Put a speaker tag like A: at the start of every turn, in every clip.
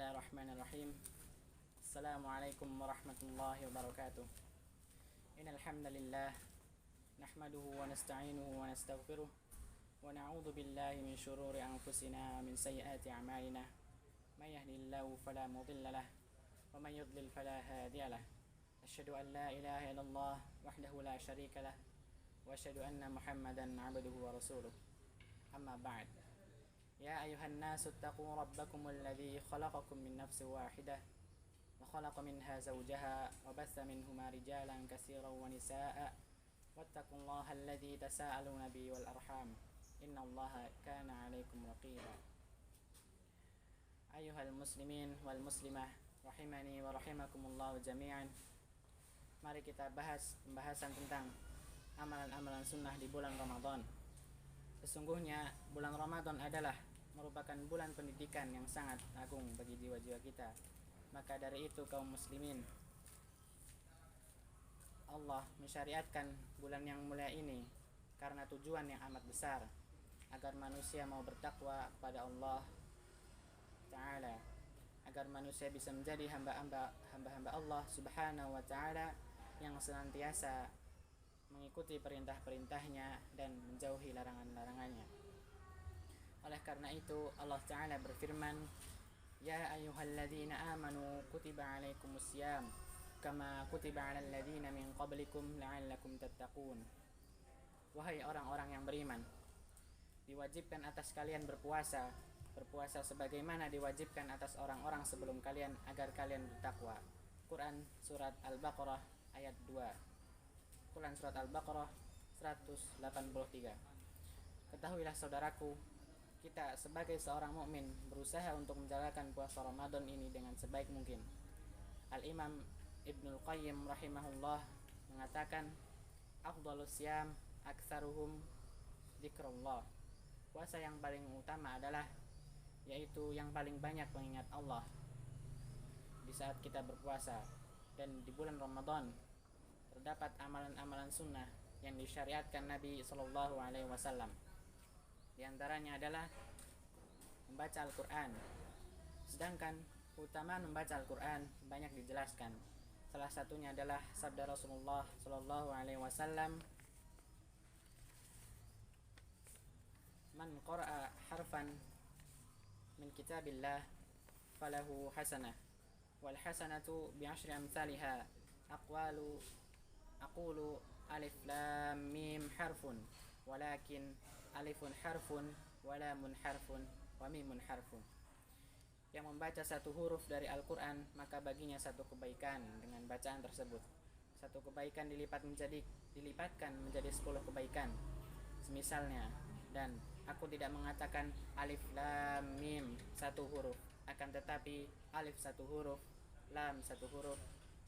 A: Bismillahirrahmanirrahim. Assalamualaikum warahmatullahi wabarakatuh. Innal hamdalillah nahmaduhu wa nasta'inuhu wa nastaghfiruh wa na'udzu billahi min shururi anfusina wa min sayyiati a'malina. May yahdihillahu fala mudilla lahu wa may yudlil fala hadiya lahu. Asyhadu an la ilaha illallah wahdahu la syarika lahu wa asyhadu anna Muhammadan 'abduhu wa rasuluh. Amma ba'd. Ya ayuhan nasu attaqu rabbakum alladhi khalaqakum min nafsin wahidah wa khalaqa minha zawjaha wa batha minhuma rijalan katsiran wa nisaa'a wattaqullaha alladhi tasaaluna bihi wal arham innallaha kana 'alaikum raqiba. Ayuhal muslimin wal muslimah rahimani wa rahimakumullah jami'an. Mari kita bahas pembahasan tentang amalan-amalan sunnah di bulan Ramadan. Sesungguhnya bulan Ramadan adalah merupakan bulan pendidikan yang sangat agung bagi jiwa-jiwa kita. Maka dari itu kaum muslimin, Allah mensyariatkan bulan yang mulia ini karena tujuan yang amat besar, agar manusia mau bertakwa kepada Allah Ta'ala, agar manusia bisa menjadi hamba-hamba Allah Subhanahu wa Ta'ala yang senantiasa mengikuti perintah-perintahnya dan menjauhi larangan-larangannya. Oleh karena itu Allah Ta'ala berfirman, Ya ayyuhalladzina amanu kutiba alaikumusiyam kama kutiba alal ladzina min qablikum la'allakum tattaqun. Wahai orang-orang yang beriman, diwajibkan atas kalian berpuasa sebagaimana diwajibkan atas orang-orang sebelum kalian agar kalian bertakwa. Quran surat Al-Baqarah ayat 2. Quran surat Al-Baqarah 183. Ketahuilah saudaraku, kita sebagai seorang mukmin berusaha untuk menjalankan puasa Ramadan ini dengan sebaik mungkin. Al-Imam Ibnul Qayyim rahimahullah mengatakan, Afdhalus siyam aktsaruhum dzikrullah. Puasa yang paling utama adalah yaitu yang paling banyak mengingat Allah di saat kita berpuasa. Dan di bulan Ramadan terdapat amalan-amalan sunnah yang disyariatkan Nabi sallallahu alaihi wasallam. Di antaranya adalah membaca Al-Quran. Sedangkan keutamaan membaca Al-Quran banyak dijelaskan. Salah satunya adalah sabda Rasulullah sallallahu alaihi wasallam, Man qara'a harfan min kitabillah falahu hasanah wal hasanatu bi'ashri amsalha aqulu alif lam mim harfun walakin alifun harfun walamun harfun wa mimun harfun. Yang membaca satu huruf dari Al-Quran maka baginya satu kebaikan dengan bacaan tersebut. Satu kebaikan dilipatkan menjadi 10 kebaikan semisalnya. Dan aku tidak mengatakan alif lam mim satu huruf, akan tetapi alif satu huruf, lam satu huruf,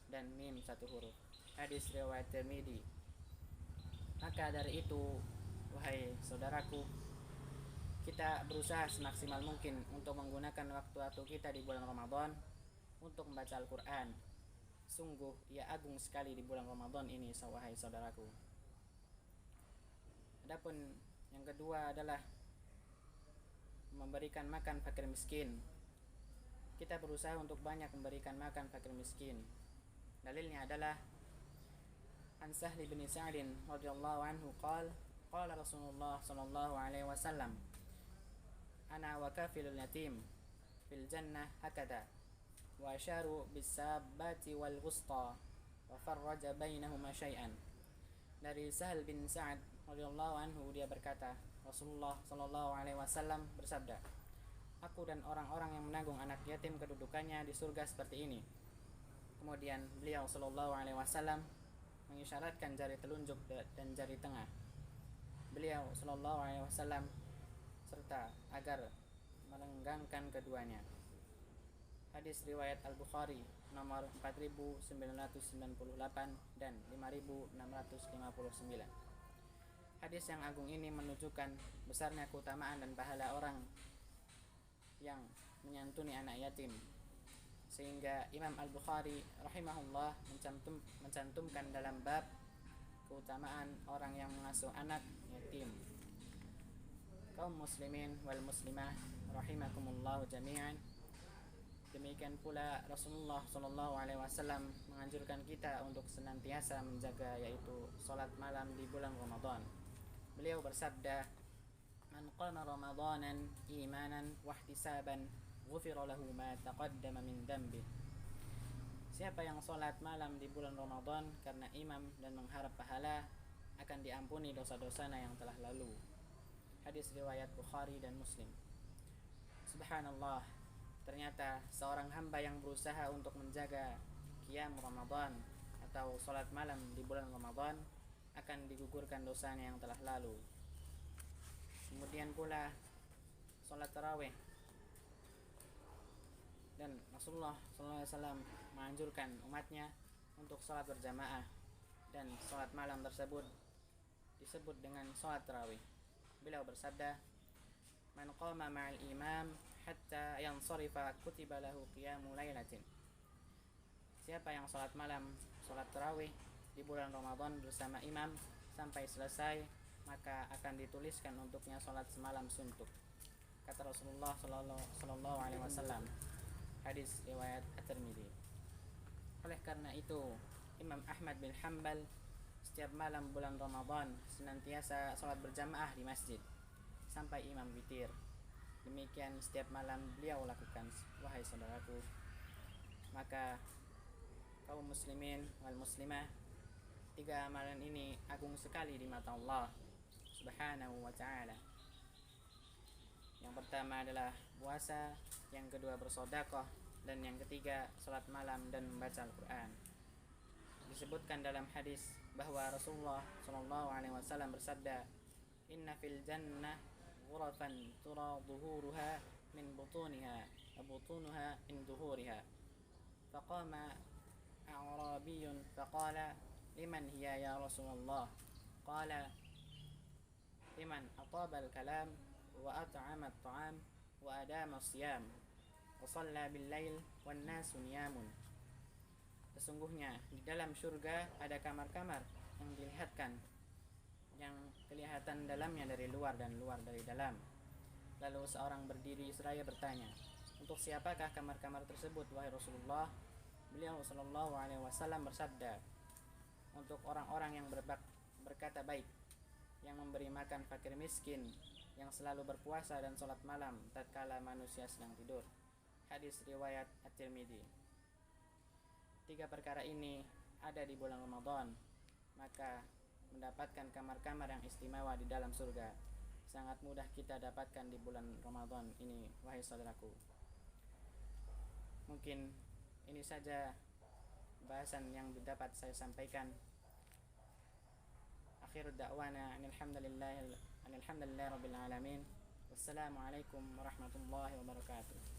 A: dan mim satu huruf. Hadis riwayat Tirmidzi. Maka dari itu, wahai saudaraku, kita berusaha semaksimal mungkin untuk menggunakan waktu kita di bulan Ramadan untuk membaca Al-Quran. Sungguh ia agung sekali di bulan Ramadan ini, wahai saudaraku. Adapun yang kedua adalah memberikan makan fakir miskin. Kita berusaha untuk banyak memberikan makan fakir miskin. Dalilnya adalah An Sahl bin Sa'd radhiyallahu anhu qala Rasulullah sallallahu alaihi wasallam, Ana wa kafilul yatim fil jannah hakada wa asharu bis sabati wal wusta wa farraja bainahuma syai'an. Dari Sahl bin Sa'd radhiyallahu anhu, dia berkata, Rasulullah sallallahu alaihi wasallam bersabda, Aku dan orang-orang yang menanggung anak yatim kedudukannya di surga seperti ini. Kemudian beliau sallallahu alaihi wasallam mengisyaratkan jari telunjuk dan jari tengah beliau sallallahu alaihi wasallam serta agar melenggangkan keduanya. Hadis riwayat Al-Bukhari nomor 4998 dan 5659. Hadis yang agung ini menunjukkan besarnya keutamaan dan pahala orang yang menyantuni anak yatim, sehingga Imam Al-Bukhari rahimahullah mencantumkan dalam bab keutamaan orang yang mengasuh anak yatim. Kaum muslimin wal muslimah rahimakumullah jami'an, Demikian pula Rasulullah SAW menganjurkan kita untuk senantiasa menjaga yaitu salat malam di bulan Ramadan. Beliau bersabda, "Man qama Ramadanan imanan wahtisaban, ghufira lahu ma taqaddama min dhanbi." Siapa yang salat malam di bulan Ramadan karena imam dan mengharap pahala, akan diampuni dosa-dosanya yang telah lalu. Hadis riwayat Bukhari dan Muslim. Subhanallah, ternyata seorang hamba yang berusaha untuk menjaga qiyam Ramadan atau salat malam di bulan Ramadan akan digugurkan dosanya yang telah lalu. Kemudian pula salat tarawih, dan Rasulullah SAW menganjurkan umatnya untuk salat berjamaah, dan salat malam tersebut disebut dengan salat tarawih. Beliau bersabda, "Man qama ma'al imam hatta yansarifa kutiba lahu qiyamu lailatin." Siapa yang salat malam, salat tarawih di bulan Ramadan bersama imam sampai selesai, maka akan dituliskan untuknya salat semalam suntuk. Kata Rasulullah sallallahu alaihi wasallam. Hadis riwayat At-Tirmidzi. Oleh karena itu, Imam Ahmad bin Hanbal setiap malam bulan Ramadan senantiasa salat berjamaah di masjid sampai imam witir. Demikian setiap malam beliau lakukan, wahai saudaraku. Maka kaum muslimin wal muslimah, 3 amalan ini agung sekali di mata Allah Subhanahu wa ta'ala. Yang pertama adalah puasa, yang kedua bersedekah, dan yang ketiga salat malam dan membaca Al-Quran. Disebutkan dalam hadis bahwa Rasulullah SAW bersabda, "Inna fil jannah ghurafan tura dhuhuruha min butuniha wa butunuha min dhuhuriha." Faqama a'rabiyyun faqala, "Liman hiya ya Rasulullah?" Qala, "Liman ataba al-kalam wa at'ama at-ta'am wa adama as-siyam wa shalla bil-lail wan nasu niyamun." Sesungguhnya di dalam surga ada kamar-kamar yang dilihatkan, yang kelihatan dalamnya dari luar dan luar dari dalam. Lalu seorang berdiri seraya bertanya, "Untuk siapakah kamar-kamar tersebut, wahai Rasulullah?" Beliau sallallahu alaihi wasallam bersabda, "Untuk orang-orang yang berkata baik, yang memberi makan fakir miskin, yang selalu berpuasa dan salat malam tatkala manusia sedang tidur." Hadis riwayat At-Tirmidzi. 3 perkara ini ada di bulan Ramadan, maka mendapatkan kamar-kamar yang istimewa di dalam surga sangat mudah kita dapatkan di bulan Ramadan ini, wahai saudaraku. Mungkin ini saja bahasan yang dapat saya sampaikan. Akhir da'wana alhamdulillah rabbil alamin. Wassalamualaikum warahmatullahi wabarakatuh.